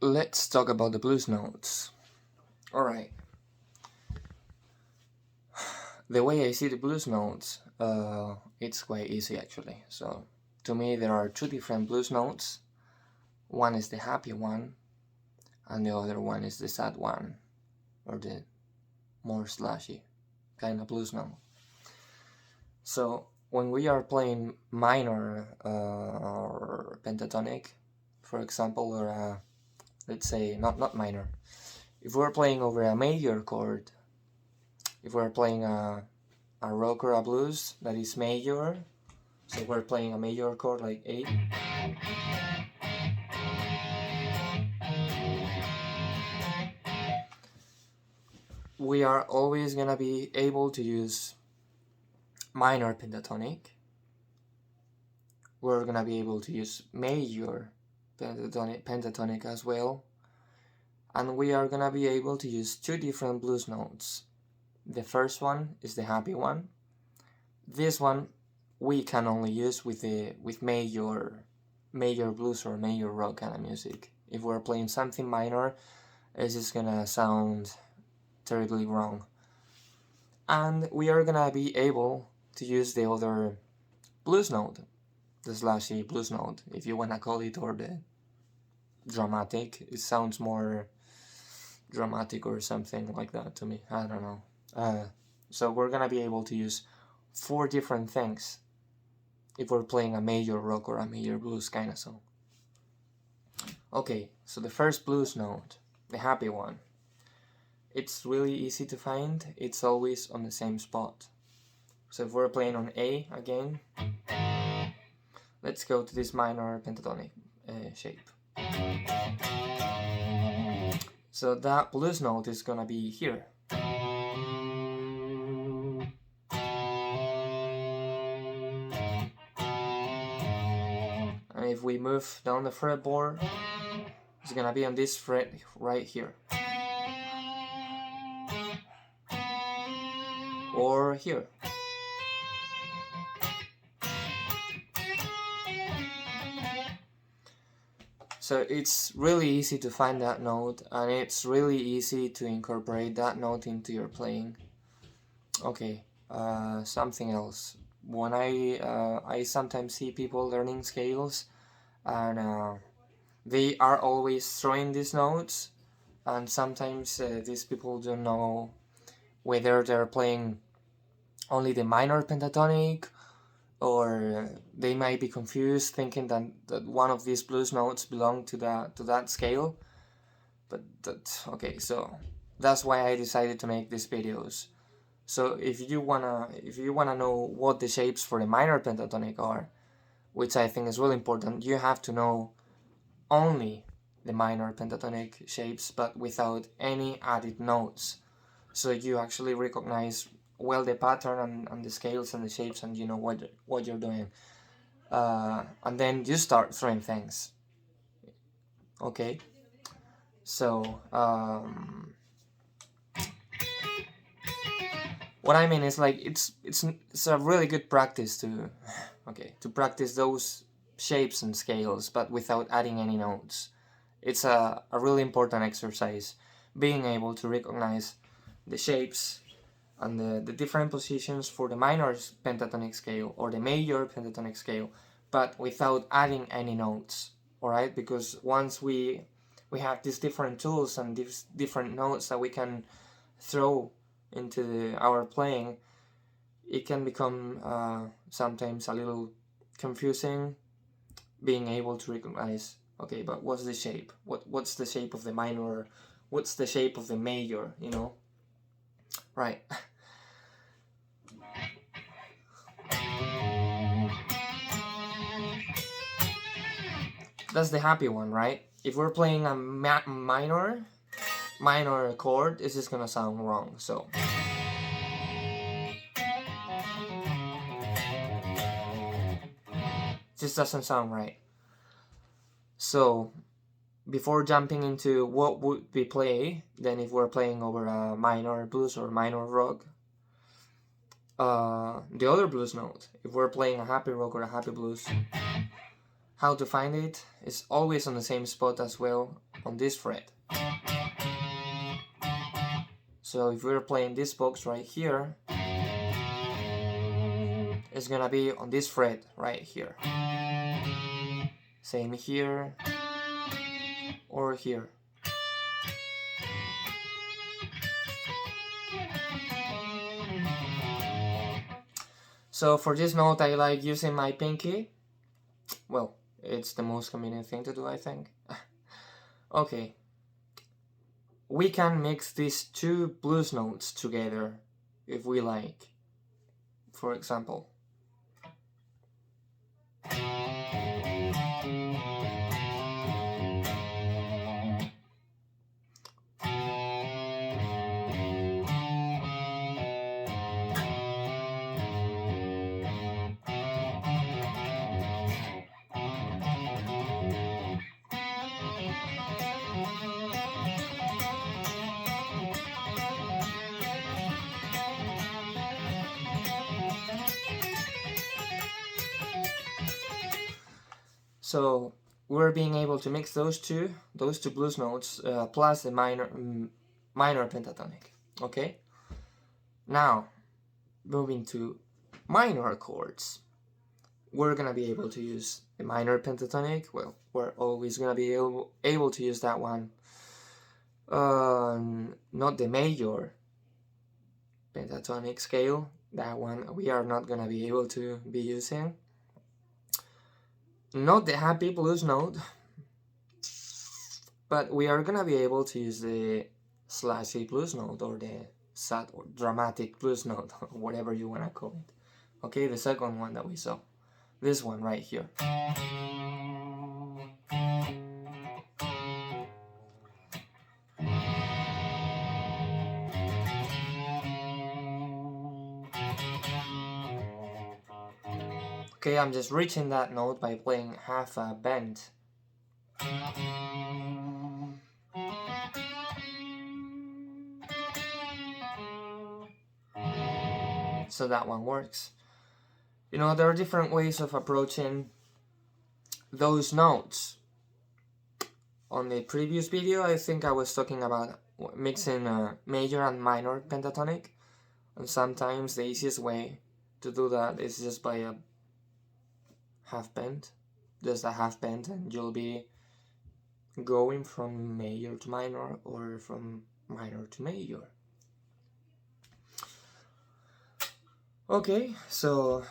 let's talk about the blues notes. Alright. The way I see the blues notes, it's quite easy actually. So, to me there are two different blues notes. One is the happy one, and the other one is the sad one, or the more slashy kind of blues note. So, when we are playing minor or pentatonic, for example, or let's say not minor, if we're playing over a major chord, if we're playing a rock or a blues that is major, so we're playing a major chord like A, we are always gonna be able to use minor pentatonic. We're gonna be able to use major pentatonic as well, and we are gonna be able to use two different blues notes. The first one is the happy one. This one we can only use with major blues or major rock kind of music. If we're playing something minor, it's just gonna sound terribly wrong. And we are gonna be able to use the other blues note, the slashy blues note, if you wanna call it, or the dramatic. It sounds more dramatic or something like that to me. I don't know. So we're gonna be able to use four different things if we're playing a major rock or a major blues kind of song. Okay, so the first blues note, the happy one, it's really easy to find. It's always on the same spot. So if we're playing on A again, let's go to this minor pentatonic shape. So that blues note is gonna be here. And if we move down the fretboard, it's gonna be on this fret right here. Or here. So it's really easy to find that note, and it's really easy to incorporate that note into your playing. Okay, something else. When I sometimes see people learning scales, and they are always throwing these notes, and sometimes these people don't know whether they're playing only the minor pentatonic, or they might be confused thinking that one of these blues notes belong to that scale. But okay, so that's why I decided to make these videos. So if you wanna know what the shapes for the minor pentatonic are, which I think is really important, you have to know only the minor pentatonic shapes, but without any added notes. So you actually recognize well the pattern and the scales and the shapes, and you know what you're doing. And then you start throwing things. Okay, so what I mean is, like, it's a really good practice to practice those shapes and scales, but without adding any notes. It's a really important exercise, being able to recognize the shapes and the different positions for the minor pentatonic scale or the major pentatonic scale, but without adding any notes. Alright, because once we have these different tools and these different notes that we can throw into our playing, it can become sometimes a little confusing, being able to recognize, okay, but what's the shape? What's the shape of the minor? What's the shape of the major, you know? Right. That's the happy one, right? If we're playing a minor chord, it's just gonna sound wrong, so. It just doesn't sound right. So, before jumping into what would we play, then if we're playing over a minor blues or minor rock, the other blues note, if we're playing a happy rock or a happy blues, how to find it is always on the same spot as well. on this fret. So if we're playing this box right here, it's gonna be on this fret right here. Same here or here. So for this note, I like using my pinky. Well, it's the most convenient thing to do, I think. Okay. We can mix these two blues notes together if we like. For example. So we're being able to mix those two blues notes plus the minor pentatonic. Okay. Now, moving to minor chords, we're gonna be able to use the minor pentatonic. Well, we're always gonna be able to use that one. Not the major pentatonic scale. That one we are not gonna be able to be using. Not the happy blues note, but we are gonna be able to use the slashy blues note or the sad or dramatic blues note, whatever you wanna call it. Okay, the second one that we saw. This one right here. Okay, I'm just reaching that note by playing half a bend. So that one works. You know, there are different ways of approaching those notes. On the previous video, I think I was talking about mixing major and minor pentatonic. And sometimes the easiest way to do that is just by a half bend. Just a half bend, and you'll be going from major to minor or from minor to major. Okay, so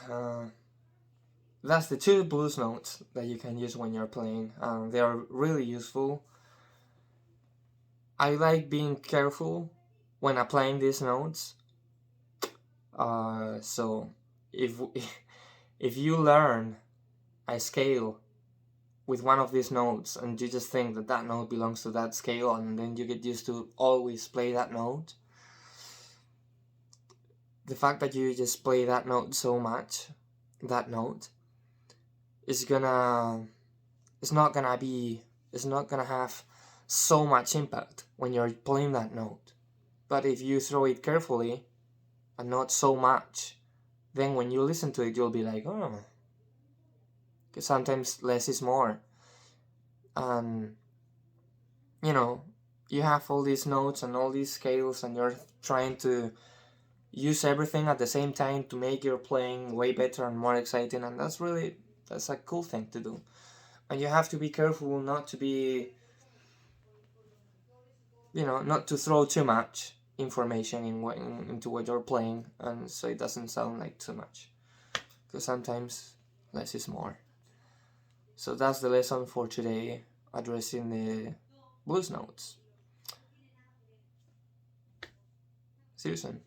that's the two blues notes that you can use when you're playing. They are really useful. I like being careful when applying these notes. So if you learn a scale with one of these notes and you just think that that note belongs to that scale, and then you get used to always play that note, the fact that you just play that note so much, that note, it's not gonna have so much impact when you're playing that note. But if you throw it carefully and not so much, then when you listen to it, you'll be like, oh, because sometimes less is more. And you know, you have all these notes and all these scales, and you're trying to use everything at the same time to make your playing way better and more exciting, and that's a cool thing to do. And you have to be careful not to be, not to throw too much information into what you're playing, and so it doesn't sound like too much, because sometimes less is more. So that's the lesson for today, addressing the blues notes. See you soon.